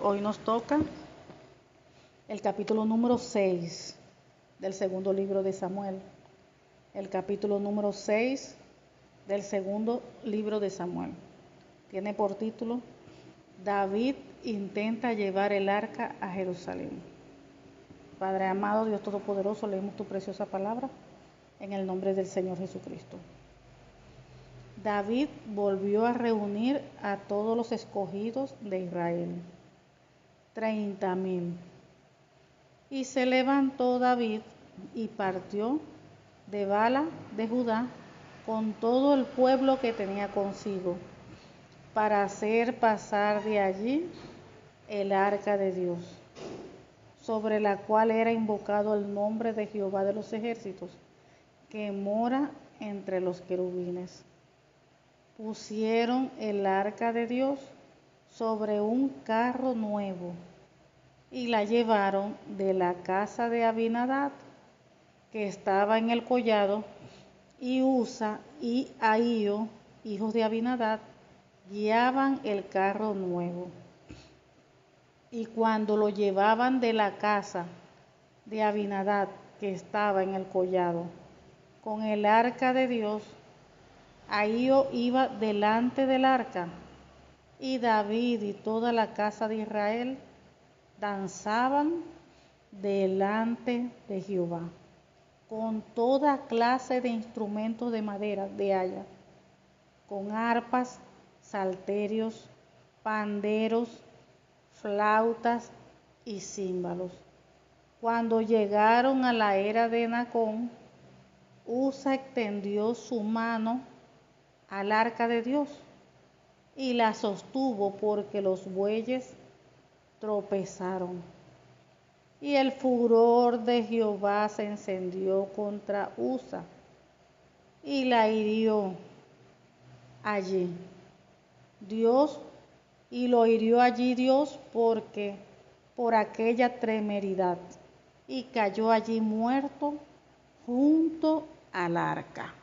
Hoy nos toca el capítulo número 6 del segundo libro de Samuel. El capítulo número 6 del segundo libro de Samuel. Tiene por título: David intenta llevar el arca a Jerusalén. Padre amado, Dios Todopoderoso, leemos tu preciosa palabra en el nombre del Señor Jesucristo. David volvió a reunir a todos los escogidos de Israel, 30,000. Y se levantó David y partió de Bala de Judá con todo el pueblo que tenía consigo, para hacer pasar de allí el arca de Dios, sobre la cual era invocado el nombre de Jehová de los ejércitos, que mora entre los querubines. Pusieron el arca de Dios sobre un carro nuevo y la llevaron de la casa de Abinadab, que estaba en el collado, y Usa y Ahío, hijos de Abinadab, guiaban el carro nuevo. Y cuando lo llevaban de la casa de Abinadab, que estaba en el collado, con el arca de Dios, Ahío iba delante del arca, y David y toda la casa de Israel danzaban delante de Jehová, con toda clase de instrumentos de madera de haya, con arpas, salterios, panderos, flautas y címbalos. Cuando llegaron a la era de Nacón, Usa extendió su mano al arca de Dios y la sostuvo, porque los bueyes tropezaron. Y el furor de Jehová se encendió contra Usa y la hirió allí Dios, y lo hirió allí Dios por aquella temeridad, y cayó allí muerto junto al arca.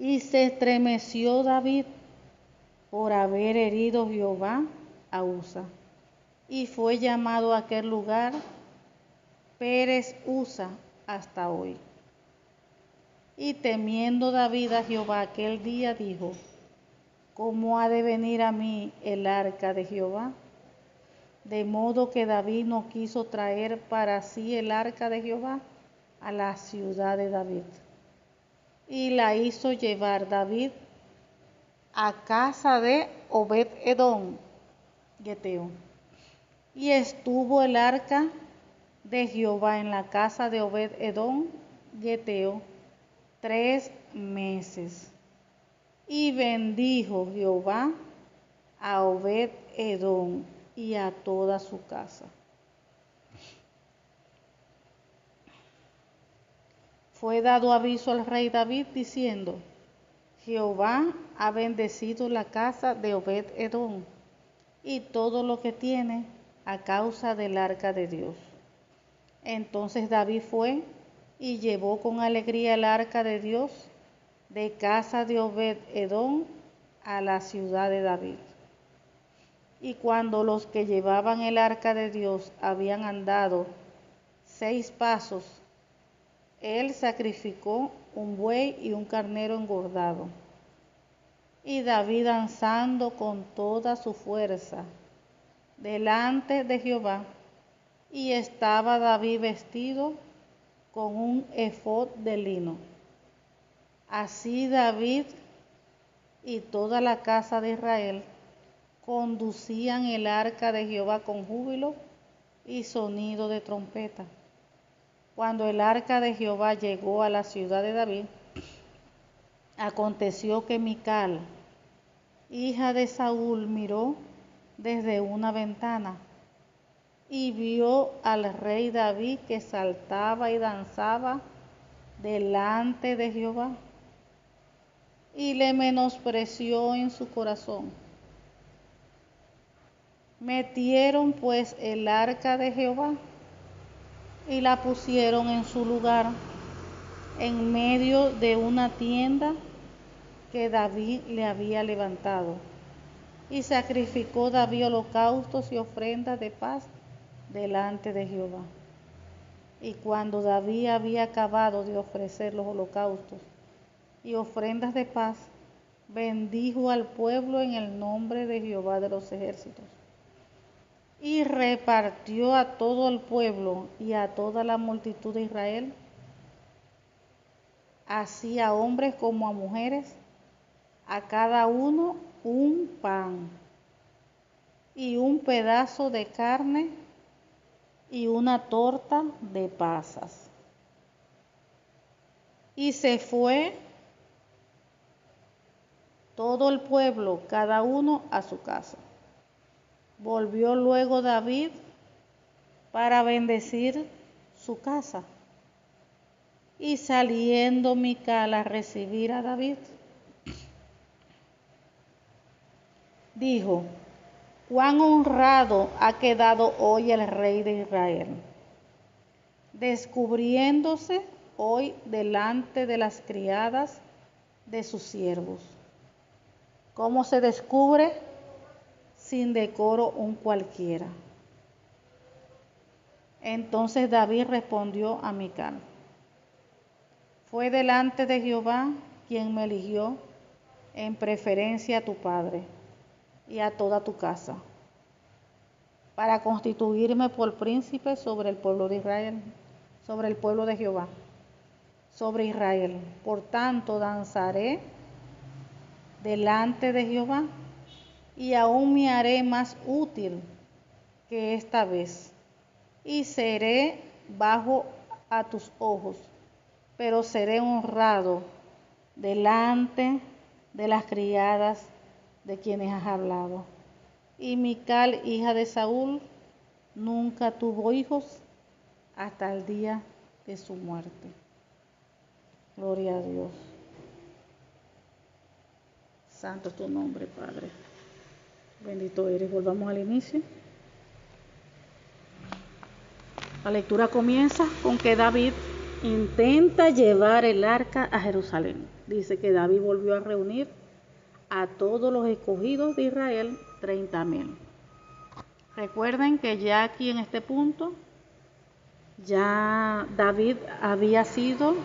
Y se estremeció David por haber herido Jehová a Usa, y fue llamado a aquel lugar Pérez Usa hasta hoy. Y temiendo David a Jehová aquel día, dijo: ¿cómo ha de venir a mí el arca de Jehová? De modo que David no quiso traer para sí el arca de Jehová a la ciudad de David. Y la hizo llevar David a casa de Obed-edom, geteo. Y estuvo el arca de Jehová en la casa de Obed-edom, geteo, 3 meses. Y bendijo Jehová a Obed-edom y a toda su casa. Fue dado aviso al rey David diciendo: Jehová ha bendecido la casa de Obed-edom y todo lo que tiene a causa del arca de Dios. Entonces David fue y llevó con alegría el arca de Dios de casa de Obed-edom a la ciudad de David. Y cuando los que llevaban el arca de Dios habían andado 6 pasos, él sacrificó un buey y un carnero engordado. Y David, danzando con toda su fuerza delante de Jehová, y estaba David vestido con un efod de lino. Así David y toda la casa de Israel conducían el arca de Jehová con júbilo y sonido de trompeta. Cuando el arca de Jehová llegó a la ciudad de David, aconteció que Mical, hija de Saúl, miró desde una ventana y vio al rey David que saltaba y danzaba delante de Jehová, y le menospreció en su corazón. Metieron pues el arca de Jehová y la pusieron en su lugar, en medio de una tienda que David le había levantado. Y sacrificó David holocaustos y ofrendas de paz delante de Jehová. Y cuando David había acabado de ofrecer los holocaustos y ofrendas de paz, bendijo al pueblo en el nombre de Jehová de los ejércitos. Y repartió a todo el pueblo y a toda la multitud de Israel, así a hombres como a mujeres, a cada uno un pan y un pedazo de carne y una torta de pasas. Y se fue todo el pueblo, cada uno a su casa. Volvió luego David para bendecir su casa. Y saliendo Mical a recibir a David, dijo: cuán honrado ha quedado hoy el rey de Israel, descubriéndose hoy delante de las criadas de sus siervos. ¿Cómo se descubre? Sin decoro un cualquiera. Entonces David respondió a Mical: fue delante de Jehová quien me eligió en preferencia a tu padre y a toda tu casa, para constituirme por príncipe sobre el pueblo de Israel, sobre el pueblo de Jehová, sobre Israel. Por tanto, danzaré delante de Jehová, y aún me haré más útil que esta vez, y seré bajo a tus ojos, pero seré honrado delante de las criadas de quienes has hablado. Y Mical, hija de Saúl, nunca tuvo hijos hasta el día de su muerte. Gloria a Dios. Santo es tu nombre, Padre. Bendito eres. Volvamos al inicio. La lectura comienza con que David intenta llevar el arca a Jerusalén. Dice que David volvió a reunir a todos los escogidos de Israel, 30,000. Recuerden que ya aquí en este punto, ya David había sido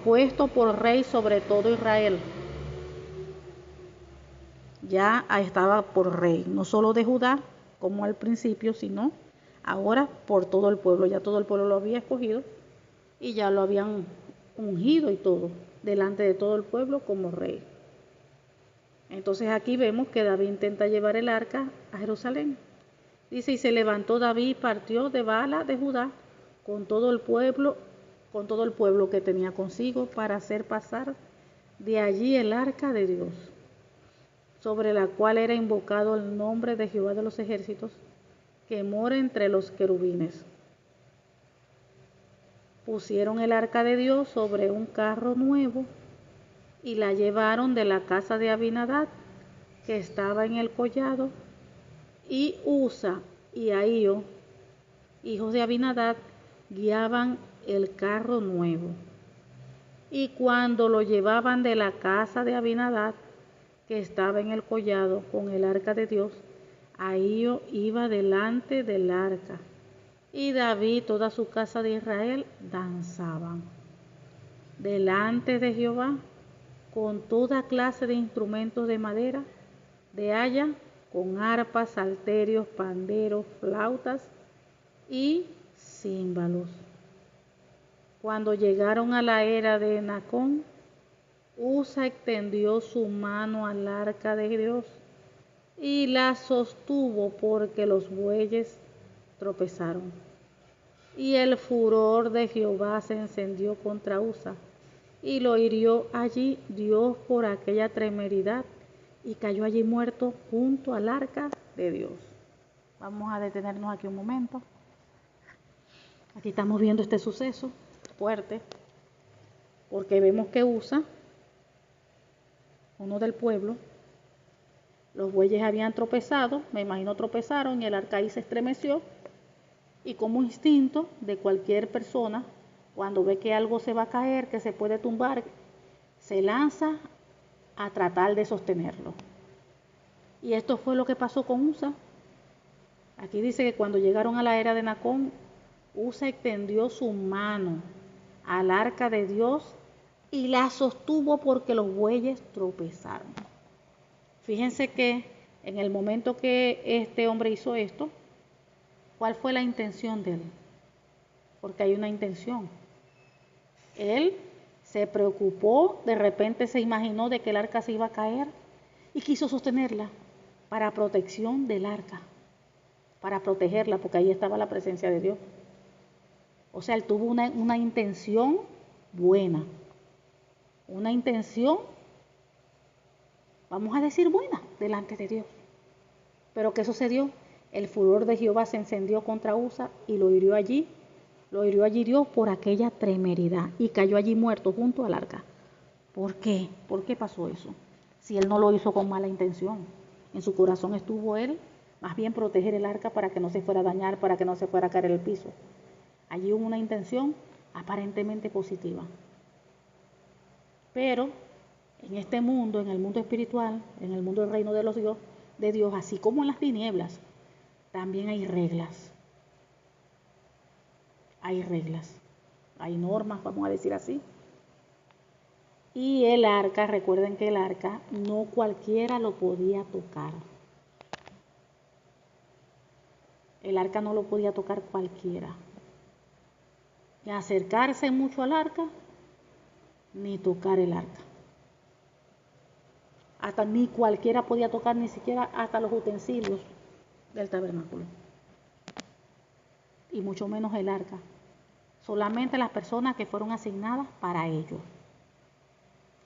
puesto por rey sobre todo Israel. Ya estaba por rey, no solo de Judá, como al principio, sino ahora por todo el pueblo. Ya todo el pueblo lo había escogido y ya lo habían ungido y todo, delante de todo el pueblo como rey. Entonces aquí vemos que David intenta llevar el arca a Jerusalén. Dice: y se levantó David y partió de Bala de Judá con todo el pueblo que tenía consigo, para hacer pasar de allí el arca de Dios, sobre la cual era invocado el nombre de Jehová de los ejércitos, que mora entre los querubines. Pusieron el arca de Dios sobre un carro nuevo y la llevaron de la casa de Abinadab, que estaba en el collado, y Usa y Ahío, hijos de Abinadab, guiaban el carro nuevo. Y cuando lo llevaban de la casa de Abinadab, que estaba en el collado, con el arca de Dios, Ahío iba delante del arca, y David y toda su casa de Israel danzaban delante de Jehová con toda clase de instrumentos de madera, de haya, con arpas, salterios, panderos, flautas y címbalos. Cuando llegaron a la era de Nacón, Usa extendió su mano al arca de Dios y la sostuvo, porque los bueyes tropezaron. Y el furor de Jehová se encendió contra Usa, y lo hirió allí Dios por aquella temeridad, y cayó allí muerto junto al arca de Dios. Vamos a detenernos aquí un momento. Aquí estamos viendo este suceso fuerte, porque vemos que Usa, uno del pueblo, los bueyes habían tropezado, me imagino tropezaron, y el arca ahí se estremeció, y como instinto de cualquier persona, cuando ve que algo se va a caer, que se puede tumbar, se lanza a tratar de sostenerlo. Y esto fue lo que pasó con Usa. Aquí dice que cuando llegaron a la era de Nacón, Usa extendió su mano al arca de Dios y la sostuvo porque los bueyes tropezaron. Fíjense que en el momento que este hombre hizo esto, ¿cuál fue la intención de él? Porque hay una intención. Él se preocupó, de repente se imaginó de que el arca se iba a caer y quiso sostenerla para protección del arca, para protegerla, porque ahí estaba la presencia de Dios. O sea, él tuvo una intención buena, una intención, vamos a decir, buena delante de Dios. Pero ¿qué sucedió? El furor de Jehová se encendió contra Usa y lo hirió allí Dios por aquella temeridad y cayó allí muerto junto al arca. ¿Por qué? ¿Por qué pasó eso? Si él no lo hizo con mala intención. En su corazón estuvo él, más bien proteger el arca para que no se fuera a dañar, para que no se fuera a caer el piso. Allí hubo una intención aparentemente positiva. Pero en este mundo, en el mundo espiritual, en el mundo del reino de Dios, así como en las tinieblas, también hay reglas. Hay reglas, hay normas, vamos a decir así. Y el arca, recuerden que el arca no cualquiera lo podía tocar. El arca no lo podía tocar cualquiera. Ni acercarse mucho al arca, ni tocar el arca. Hasta ni cualquiera podía tocar, ni siquiera hasta los utensilios del tabernáculo. Y mucho menos el arca. Solamente las personas que fueron asignadas para ello.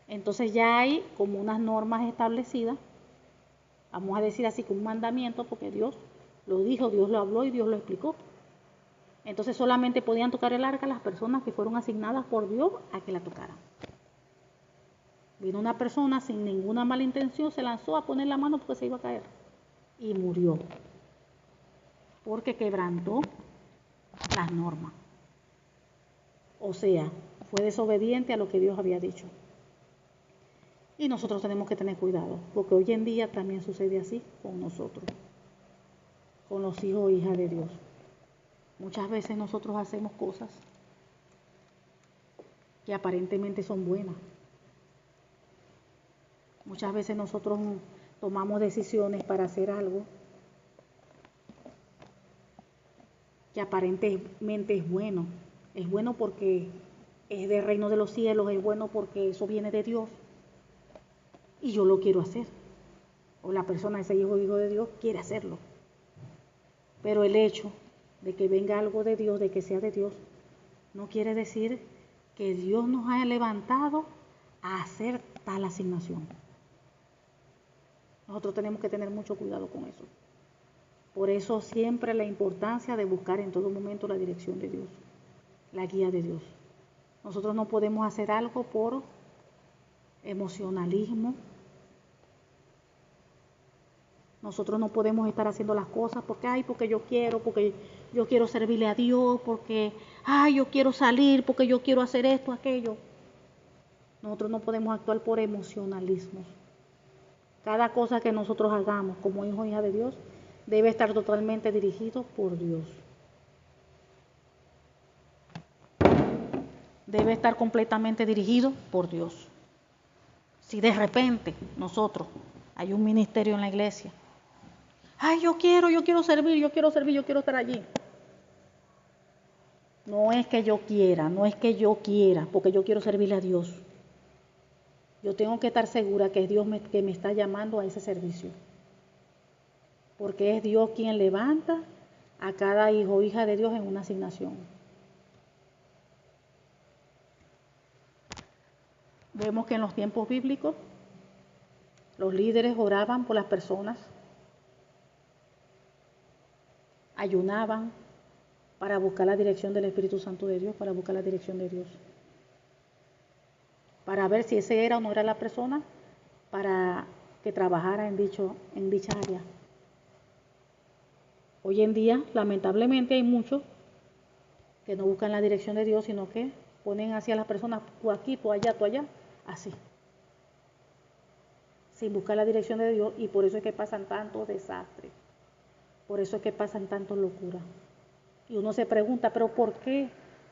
Entonces ya hay como unas normas establecidas, vamos a decir así, como un mandamiento, porque Dios lo dijo, Dios lo habló y Dios lo explicó. Entonces solamente podían tocar el arca las personas que fueron asignadas por Dios a que la tocaran. Vino una persona sin ninguna mala intención, se lanzó a poner la mano porque se iba a caer y murió, porque quebrantó las normas. O sea, fue desobediente a lo que Dios había dicho. Y nosotros tenemos que tener cuidado, porque hoy en día también sucede así con nosotros, con los hijos e hijas de Dios. Muchas veces nosotros hacemos cosas que aparentemente son buenas. Muchas veces nosotros tomamos decisiones para hacer algo que aparentemente es bueno. Es bueno porque es del reino de los cielos, es bueno porque eso viene de Dios. Y yo lo quiero hacer. O la persona, ese hijo de Dios, quiere hacerlo. Pero el hecho de que venga algo de Dios, de que sea de Dios, no quiere decir que Dios nos haya levantado a hacer tal asignación. Nosotros tenemos que tener mucho cuidado con eso. Por eso siempre la importancia de buscar en todo momento la dirección de Dios, la guía de Dios. Nosotros no podemos hacer algo por emocionalismo. Nosotros no podemos estar haciendo las cosas porque yo quiero servirle a Dios, porque yo quiero salir, porque yo quiero hacer esto, aquello. Nosotros no podemos actuar por emocionalismos. Cada cosa que nosotros hagamos como hijos e hijas de Dios debe estar totalmente dirigido por Dios. Debe estar completamente dirigido por Dios. Si de repente nosotros hay un ministerio en la iglesia, yo quiero servir, yo quiero estar allí. No es que yo quiera, porque yo quiero servirle a Dios. Yo tengo que estar segura que es Dios que me está llamando a ese servicio. Porque es Dios quien levanta a cada hijo o hija de Dios en una asignación. Vemos que en los tiempos bíblicos los líderes oraban por las personas, ayunaban para buscar la dirección del Espíritu Santo de Dios, para buscar la dirección de Dios, para ver si ese era o no era la persona para que trabajara en dicha área. Hoy en día, lamentablemente, hay muchos que no buscan la dirección de Dios, sino que ponen hacia las personas, tú aquí, tú allá, así. sin buscar la dirección de Dios, y por eso es que pasan tantos desastres, por eso es que pasan tantas locuras. Y uno se pregunta, pero ¿por qué?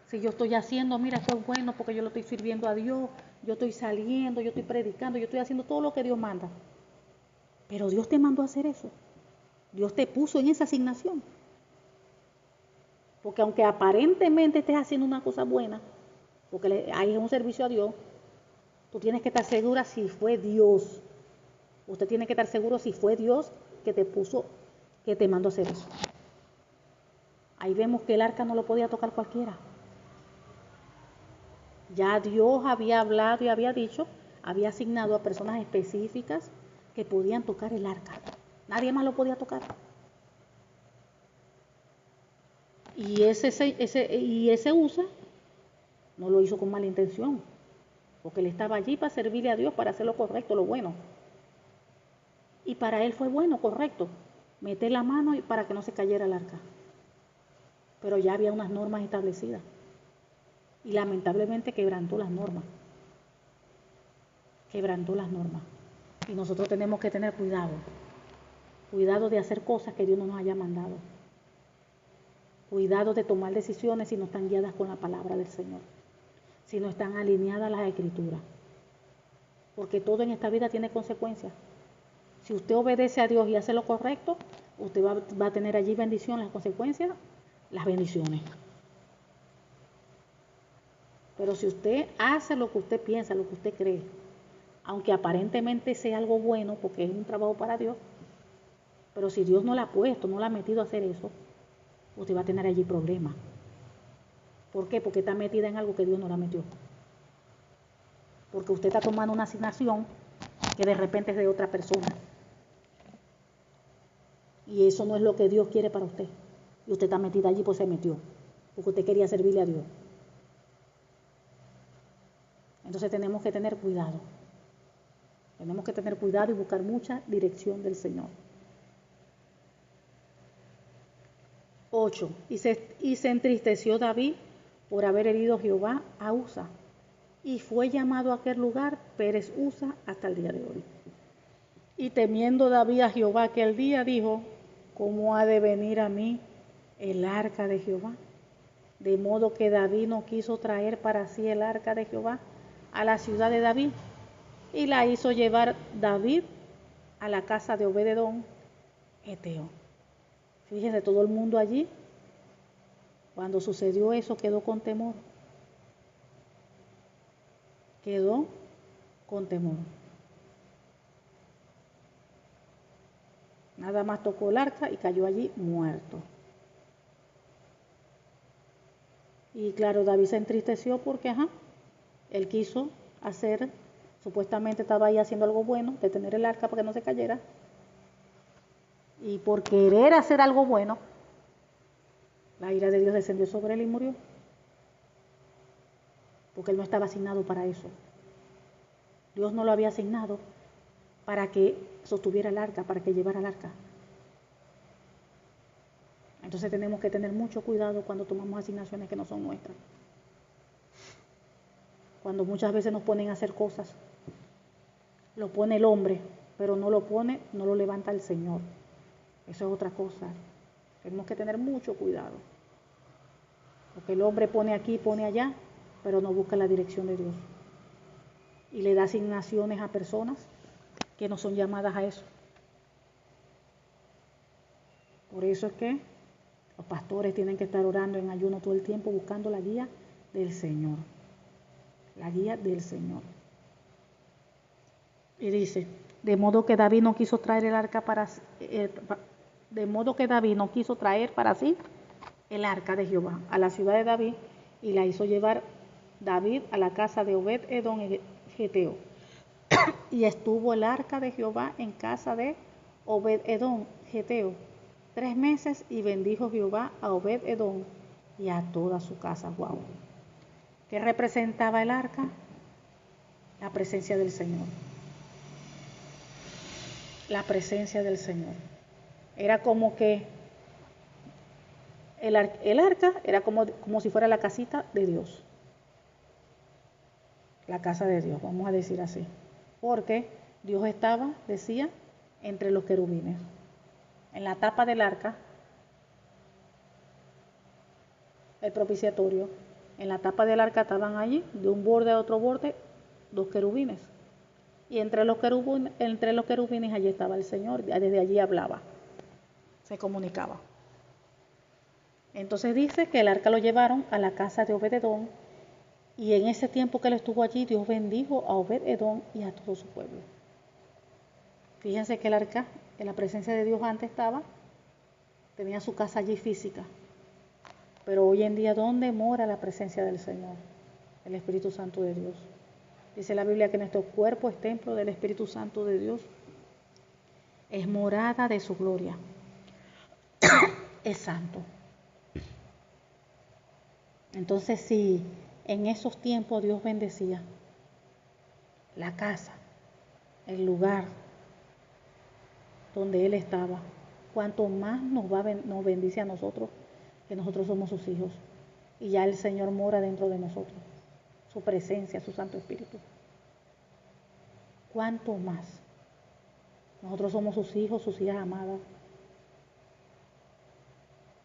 Si yo estoy haciendo, mira, esto es bueno porque yo lo estoy sirviendo a Dios, yo estoy saliendo, yo estoy predicando, yo estoy haciendo todo lo que Dios manda. Pero Dios te mandó a hacer eso. Dios te puso en esa asignación. Porque aunque aparentemente estés haciendo una cosa buena, porque hay un servicio a Dios, tú tienes que estar segura si fue Dios. Usted tiene que estar seguro si fue Dios que te puso, que te mandó a hacer eso. Ahí vemos que el arca no lo podía tocar cualquiera. Ya Dios había hablado y había dicho, había asignado a personas específicas que podían tocar el arca. Nadie más lo podía tocar. Y ese Usa no lo hizo con mala intención, porque él estaba allí para servirle a Dios, para hacer lo correcto, lo bueno. Y para él fue bueno, correcto, meter la mano para que no se cayera el arca. Pero ya había unas normas establecidas. Y lamentablemente quebrantó las normas. Quebrantó las normas. Y nosotros tenemos que tener cuidado. Cuidado de hacer cosas que Dios no nos haya mandado. Cuidado de tomar decisiones si no están guiadas con la palabra del Señor. Si no están alineadas a las Escrituras. Porque todo en esta vida tiene consecuencias. Si usted obedece a Dios y hace lo correcto, usted va a tener allí bendición, las consecuencias, las bendiciones. Pero si usted hace lo que usted piensa, lo que usted cree, aunque aparentemente sea algo bueno, porque es un trabajo para Dios, pero si Dios no la ha puesto, no la ha metido a hacer eso, usted va a tener allí problemas. ¿Por qué? Porque está metida en algo que Dios no la metió. Porque usted está tomando una asignación que de repente es de otra persona. Y eso no es lo que Dios quiere para usted. Y usted está metida allí, pues se metió. Porque usted quería servirle a Dios. Entonces tenemos que tener cuidado. Tenemos que tener cuidado y buscar mucha dirección del Señor. 8. Y se entristeció David por haber herido Jehová a Usa. Y fue llamado a aquel lugar Pérez Usa hasta el día de hoy. Y temiendo David a Jehová aquel día, dijo, ¿cómo ha de venir a mí el arca de Jehová? De modo que David no quiso traer para sí el arca de Jehová a la ciudad de David, y la hizo llevar David a la casa de Obed-edom, Geteo. Fíjense, todo el mundo allí, cuando sucedió eso, quedó con temor. Quedó con temor. Nada más tocó el arca y cayó allí muerto. Y claro, David se entristeció porque, él quiso hacer, supuestamente estaba ahí haciendo algo bueno, de tener el arca para que no se cayera. Y por querer hacer algo bueno, la ira de Dios descendió sobre él y murió. Porque él no estaba asignado para eso. Dios no lo había asignado para que sostuviera el arca, para que llevara el arca. Entonces tenemos que tener mucho cuidado cuando tomamos asignaciones que no son nuestras. Cuando muchas veces nos ponen a hacer cosas, lo pone el hombre, pero no lo levanta el Señor. Eso es otra cosa. Tenemos que tener mucho cuidado. Porque el hombre pone aquí, pone allá, pero no busca la dirección de Dios. Y le da asignaciones a personas que no son llamadas a eso. Por eso es que los pastores tienen que estar orando en ayuno todo el tiempo, buscando la guía del Señor. La guía del Señor. Y dice, de modo que David no quiso traer el arca para sí el arca de Jehová a la ciudad de David, y la hizo llevar David a la casa de Obed-edom Geteo. Y estuvo el arca de Jehová en casa de Obed-edom Geteo 3 meses, y bendijo Jehová a Obed-edom y a toda su casa. Wow. ¿Qué representaba el arca? La presencia del Señor. La presencia del Señor. Era como que el arca era como si fuera la casita de Dios. La casa de Dios, vamos a decir así. Porque Dios estaba, decía, entre los querubines. En la tapa del arca, el propiciatorio, en la tapa del arca estaban allí, de un borde a otro borde, 2 querubines. Y entre los querubines allí estaba el Señor, desde allí hablaba, se comunicaba. Entonces dice que el arca lo llevaron a la casa de Obed-Edom, y en ese tiempo que él estuvo allí, Dios bendijo a Obed-Edom y a todo su pueblo. Fíjense que el arca, en la presencia de Dios antes tenía su casa allí física. Pero hoy en día, ¿dónde mora la presencia del Señor? El Espíritu Santo de Dios. Dice la Biblia que nuestro cuerpo es templo del Espíritu Santo de Dios. Es morada de su gloria. Es santo. Entonces, si en esos tiempos Dios bendecía la casa, el lugar donde Él estaba, cuanto más nos bendice a nosotros, que nosotros somos sus hijos. Y ya el Señor mora dentro de nosotros. Su presencia, su Santo Espíritu. ¿Cuánto más? Nosotros somos sus hijos, sus hijas amadas.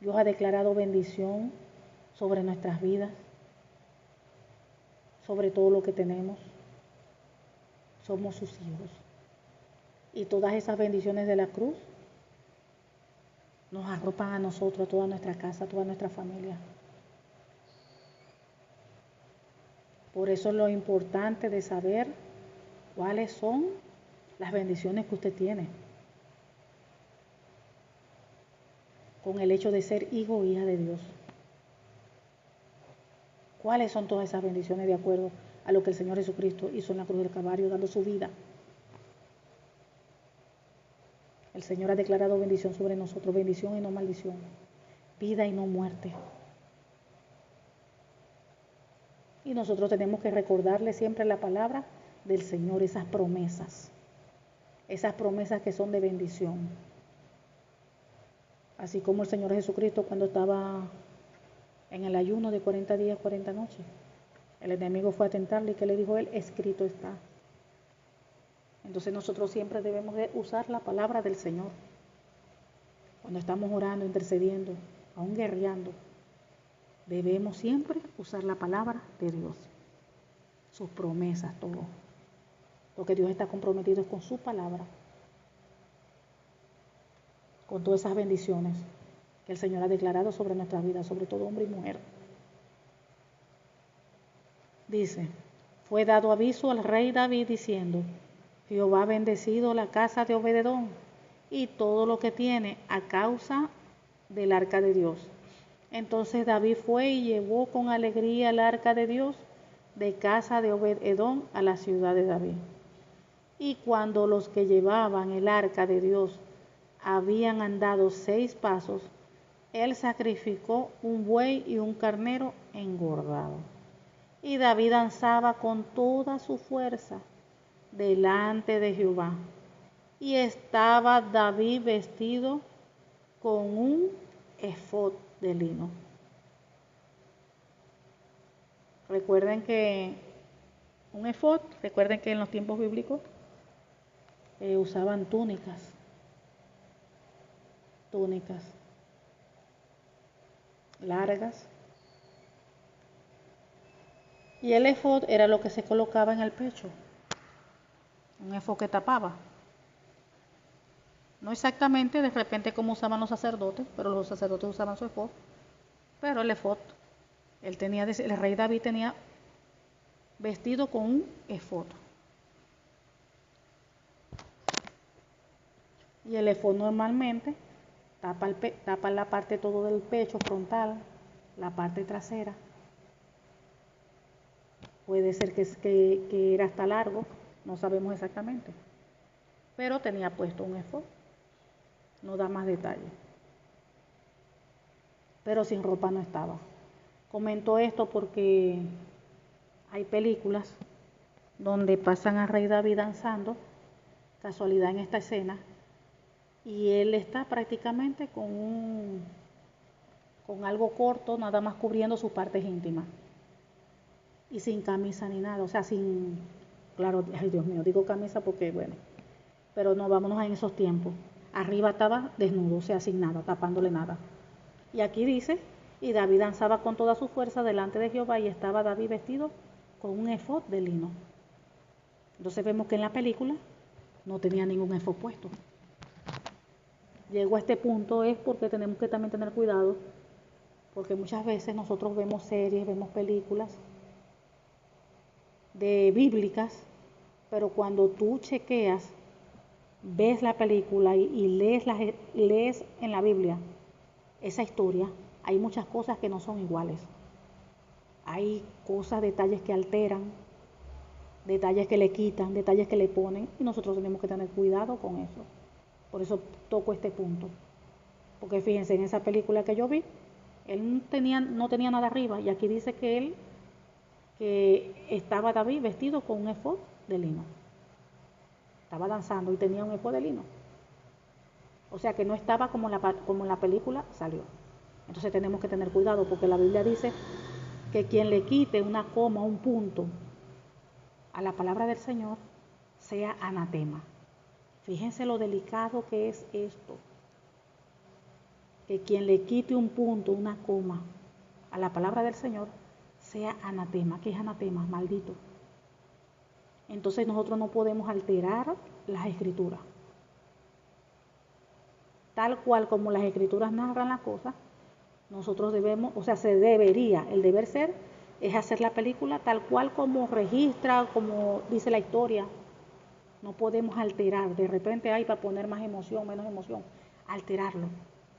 Dios ha declarado bendición sobre nuestras vidas, sobre todo lo que tenemos. Somos sus hijos. Y todas esas bendiciones de la cruz nos arropan a nosotros, a toda nuestra casa, a toda nuestra familia. Por eso es lo importante de saber cuáles son las bendiciones que usted tiene con el hecho de ser hijo o hija de Dios. ¿Cuáles son todas esas bendiciones de acuerdo a lo que el Señor Jesucristo hizo en la cruz del Calvario, dando su vida? El Señor ha declarado bendición sobre nosotros, bendición y no maldición, vida y no muerte. Y nosotros tenemos que recordarle siempre la palabra del Señor, esas promesas que son de bendición. Así como el Señor Jesucristo cuando estaba en el ayuno de 40 días, 40 noches, el enemigo fue a tentarle y ¿qué le dijo él? Escrito está. Entonces nosotros siempre debemos de usar la palabra del Señor. Cuando estamos orando, intercediendo, aún guerreando, debemos siempre usar la palabra de Dios. Sus promesas, todo. Porque Dios está comprometido con su palabra. Con todas esas bendiciones que el Señor ha declarado sobre nuestra vida, sobre todo hombre y mujer. Dice, fue dado aviso al rey David diciendo, Jehová ha bendecido la casa de Obed-Edom y todo lo que tiene a causa del arca de Dios. Entonces David fue y llevó con alegría el arca de Dios de casa de Obed-Edom a la ciudad de David. Y cuando los que llevaban el arca de Dios habían andado 6 pasos, él sacrificó un buey y un carnero engordado. Y David danzaba con toda su fuerza delante de Jehová. Y estaba David vestido con un efod de lino. Recuerden que en los tiempos bíblicos usaban túnicas largas. Y el efod era lo que se colocaba en el pecho, un efod que tapaba. No exactamente de repente como usaban los sacerdotes, pero los sacerdotes usaban su efod. Pero el efod, el rey David tenía vestido con un efod. Y el efod normalmente tapa la parte todo del pecho frontal, la parte trasera. Puede ser que era hasta largo, no sabemos exactamente. Pero tenía puesto un efod. No da más detalle. Pero sin ropa no estaba. Comento esto porque hay películas donde pasan a Rey David danzando, casualidad en esta escena, y él está prácticamente con algo corto, nada más cubriendo sus partes íntimas. Y sin camisa ni nada, o sea, claro, ay Dios mío, digo camisa porque, bueno, pero no, vámonos en esos tiempos. Arriba estaba desnudo, o sea, sin nada, tapándole nada. Y aquí dice, y David danzaba con toda su fuerza delante de Jehová, y estaba David vestido con un efod de lino. Entonces vemos que en la película no tenía ningún efod puesto. Llego a este punto es porque tenemos que también tener cuidado, porque muchas veces nosotros vemos series, vemos películas de bíblicas, pero cuando tú chequeas, ves la película y lees en la Biblia esa historia, hay muchas cosas que no son iguales. Hay cosas, detalles que alteran, detalles que le quitan, detalles que le ponen, y nosotros tenemos que tener cuidado con eso. Por eso toco este punto. Porque fíjense, en esa película que yo vi, él no tenía nada arriba, y aquí dice que estaba David vestido con un efod de lino. Estaba danzando y tenía un efod de lino. O sea que no estaba como en la película salió. Entonces tenemos que tener cuidado, porque la Biblia dice que quien le quite una coma, un punto a la palabra del Señor, sea anatema. Fíjense lo delicado que es esto. Que quien le quite un punto, una coma a la palabra del Señor, sea anatema. ¿Qué es anatema? Maldito. Entonces nosotros no podemos alterar las escrituras. Tal cual como las escrituras narran las cosas, nosotros debemos, o sea, se debería, el deber ser, es hacer la película tal cual como registra, como dice la historia. No podemos alterar, de repente hay para poner más emoción, menos emoción, alterarlo,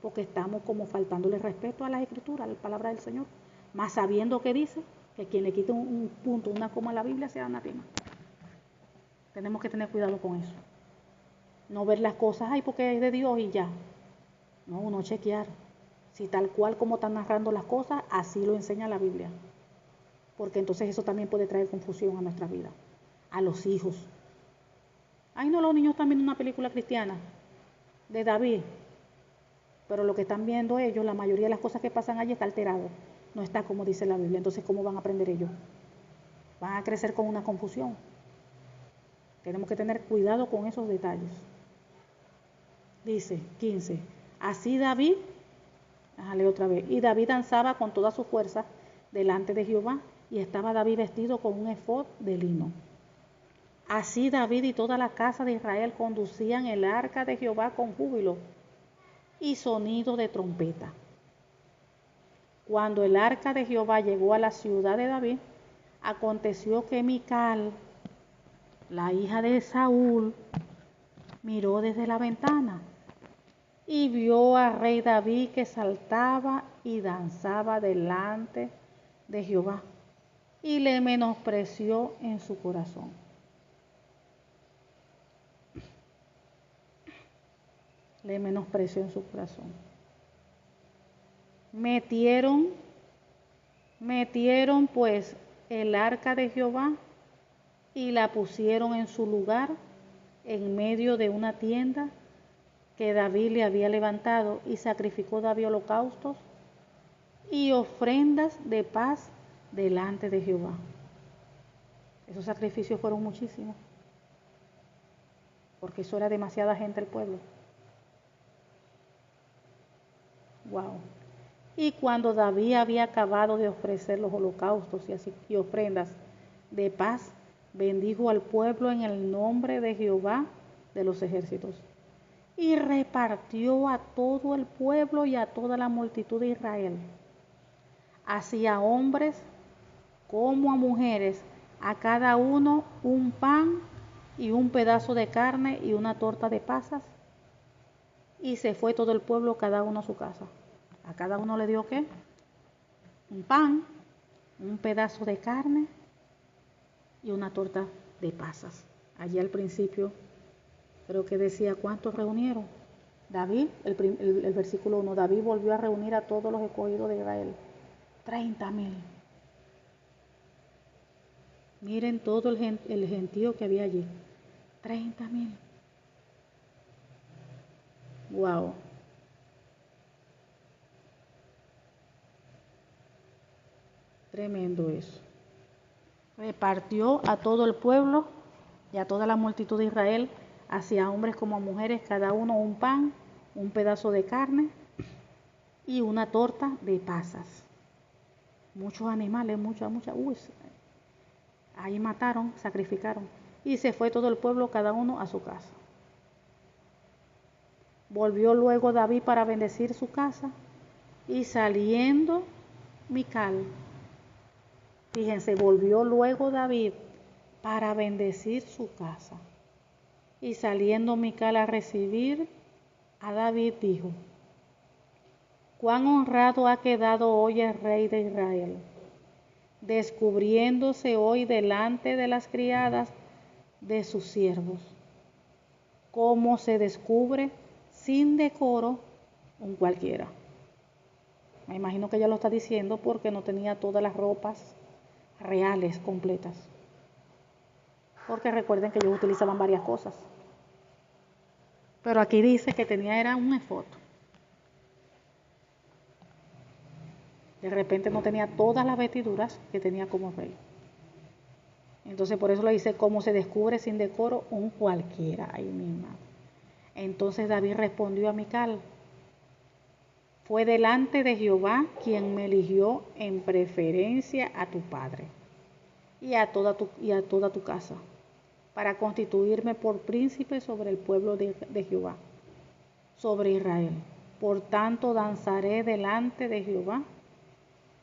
porque estamos como faltándole respeto a las escrituras, a la palabra del Señor, más sabiendo que dice que quien le quite un punto, una coma a la Biblia sea anatema. Tenemos que tener cuidado con eso. No ver las cosas, ay, porque es de Dios y ya. No, uno chequear. Si tal cual como están narrando las cosas, así lo enseña la Biblia. Porque entonces eso también puede traer confusión a nuestra vida, a los hijos. Ay, no, los niños están viendo una película cristiana de David, pero lo que están viendo ellos, la mayoría de las cosas que pasan allí está alterado, no está como dice la Biblia. Entonces, ¿cómo van a aprender ellos? Van a crecer con una confusión. Tenemos que tener cuidado con esos detalles. Dice 15, así David, déjale otra vez, y David danzaba con toda su fuerza delante de Jehová, y estaba David vestido con un efod de lino. Así David y toda la casa de Israel conducían el arca de Jehová con júbilo y sonido de trompeta. Cuando el arca de Jehová llegó a la ciudad de David, aconteció que Mical, la hija de Saúl, miró desde la ventana y vio al rey David que saltaba y danzaba delante de Jehová, y le menospreció en su corazón. Le menospreció en su corazón. Metieron pues el arca de Jehová y la pusieron en su lugar en medio de una tienda que David le había levantado, y sacrificó David holocaustos y ofrendas de paz delante de Jehová. Esos sacrificios fueron muchísimos, porque eso era demasiada gente el pueblo. Wow. Y cuando David había acabado de ofrecer los holocaustos y ofrendas de paz, bendijo al pueblo en el nombre de Jehová de los ejércitos, y repartió a todo el pueblo y a toda la multitud de Israel, así a hombres como a mujeres, a cada uno un pan y un pedazo de carne y una torta de pasas. Y se fue todo el pueblo, cada uno a su casa. A cada uno le dio ¿qué? Un pan, un pedazo de carne y una torta de pasas. Allí al principio creo que decía cuántos reunieron. David, el versículo 1, David volvió a reunir a todos los escogidos de Israel. 30,000. Miren todo el gentío que había allí. 30,000. Wow. Tremendo eso. Repartió a todo el pueblo y a toda la multitud de Israel, así a hombres como a mujeres, cada uno un pan, un pedazo de carne y una torta de pasas. Muchos animales, ahí mataron, sacrificaron. Y se fue todo el pueblo, cada uno a su casa. Volvió luego David para bendecir su casa, y saliendo Mical, fíjense, volvió luego David para bendecir su casa. Y saliendo Mical a recibir a David, dijo: cuán honrado ha quedado hoy el rey de Israel, descubriéndose hoy delante de las criadas de sus siervos, como se descubre sin decoro un cualquiera. Me imagino que ella lo está diciendo porque no tenía todas las ropas reales completas. Porque recuerden que ellos utilizaban varias cosas. Pero aquí dice que era un efod. De repente no tenía todas las vestiduras que tenía como rey. Entonces por eso le dice, como se descubre sin decoro un cualquiera. Ahí misma. Entonces David respondió a Mical: fue delante de Jehová quien me eligió en preferencia a tu padre y a toda tu casa, para constituirme por príncipe sobre el pueblo de Jehová, sobre Israel. Por tanto danzaré delante de Jehová,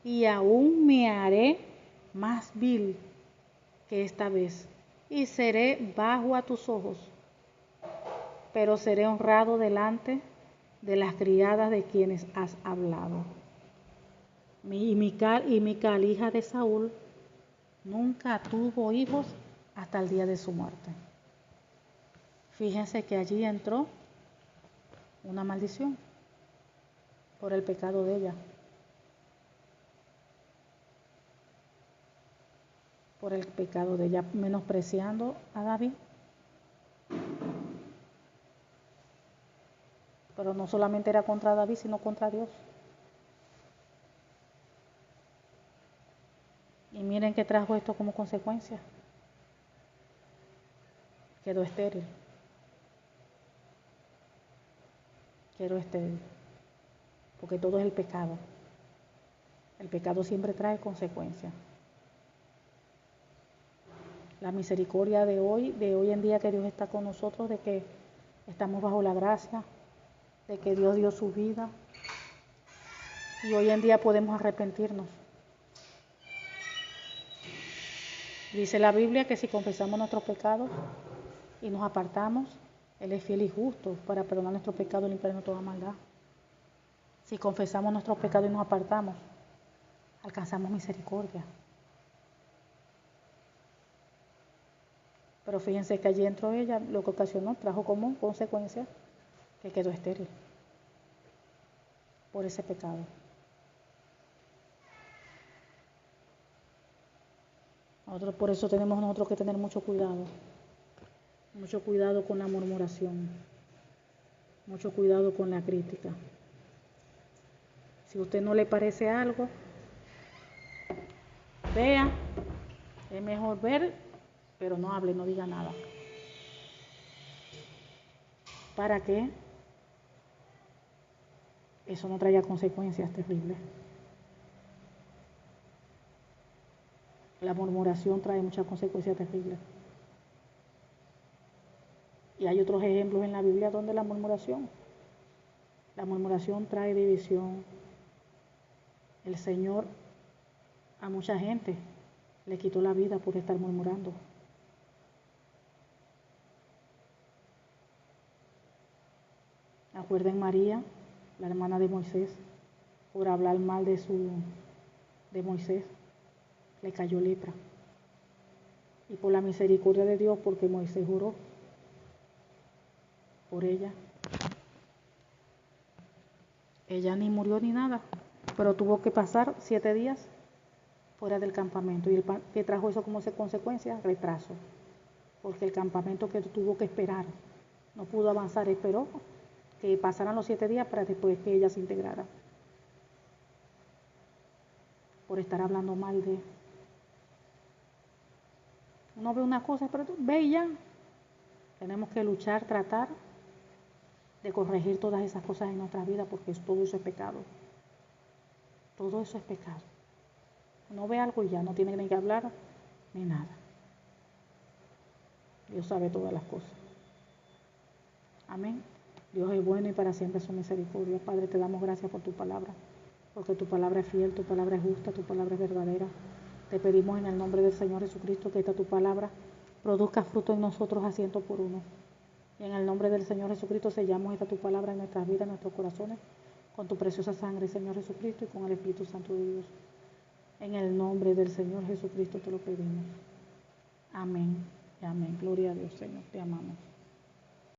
y aún me haré más vil que esta vez, y seré bajo a tus ojos, pero seré honrado delante de las criadas de quienes has hablado. Y Mical, hija de Saúl, nunca tuvo hijos hasta el día de su muerte. Fíjense que allí entró una maldición por el pecado de ella, menospreciando a David. Pero no solamente era contra David, sino contra Dios. Y miren qué trajo esto como consecuencia. Quedó estéril. Porque todo es el pecado. El pecado siempre trae consecuencias. La misericordia de hoy en día, que Dios está con nosotros, de que estamos bajo la gracia, de que Dios dio su vida, y hoy en día podemos arrepentirnos. Dice la Biblia que si confesamos nuestros pecados y nos apartamos, Él es fiel y justo para perdonar nuestros pecados y limpiarnos toda maldad. Si confesamos nuestros pecados y nos apartamos, alcanzamos misericordia. Pero fíjense que allí entró ella, lo que ocasionó, trajo como consecuencia que quedó estéril por ese pecado. Por eso tenemos nosotros que tener mucho cuidado con la murmuración, mucho cuidado con la crítica. Si a usted no le parece algo, vea, es mejor ver, pero no hable, no diga nada. ¿Para qué? Eso no traiga consecuencias terribles. La murmuración trae muchas consecuencias terribles. Y hay otros ejemplos en la Biblia donde la murmuración trae división. El Señor a mucha gente le quitó la vida por estar murmurando. Acuerden María, la hermana de Moisés, por hablar mal de Moisés, le cayó lepra. Y por la misericordia de Dios, porque Moisés juró por ella, ella ni murió ni nada, pero tuvo que pasar 7 días fuera del campamento. ¿Y qué trajo eso como consecuencia? Retraso, porque el campamento que tuvo que esperar, no pudo avanzar, esperó que pasaran los 7 días para después que ella se integrara, por estar hablando mal de. Uno ve una cosa, pero ve y ya. Tenemos que luchar, tratar de corregir todas esas cosas en nuestra vida, porque todo eso es pecado. Todo eso es pecado. No ve algo y ya no tiene ni que hablar ni nada. Dios sabe todas las cosas. Amén. Dios es bueno y para siempre su misericordia. Padre, te damos gracias por tu palabra, porque tu palabra es fiel, tu palabra es justa, tu palabra es verdadera. Te pedimos en el nombre del Señor Jesucristo que esta tu palabra produzca fruto en nosotros a 100%. Y en el nombre del Señor Jesucristo sellamos esta tu palabra en nuestras vidas, en nuestros corazones, con tu preciosa sangre, Señor Jesucristo, y con el Espíritu Santo de Dios. En el nombre del Señor Jesucristo te lo pedimos. Amén y amén. Gloria a Dios, Señor. Te amamos.